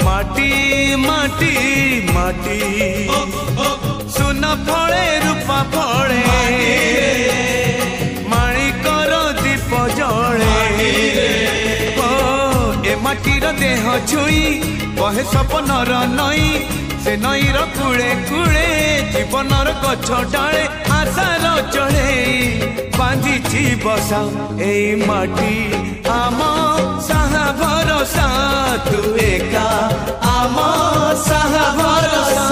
माटी माटी माटी माटी सुना फले रूपा फले माणिकर दीप जले ए माटीर देह छुई बहे सपनर नई से नईर कूले कूले जीवनर गछ डाले आशार चढ़े बांधिची बसा ए माटी आम साहा भरोसा तू एका आम साहा भरोसा।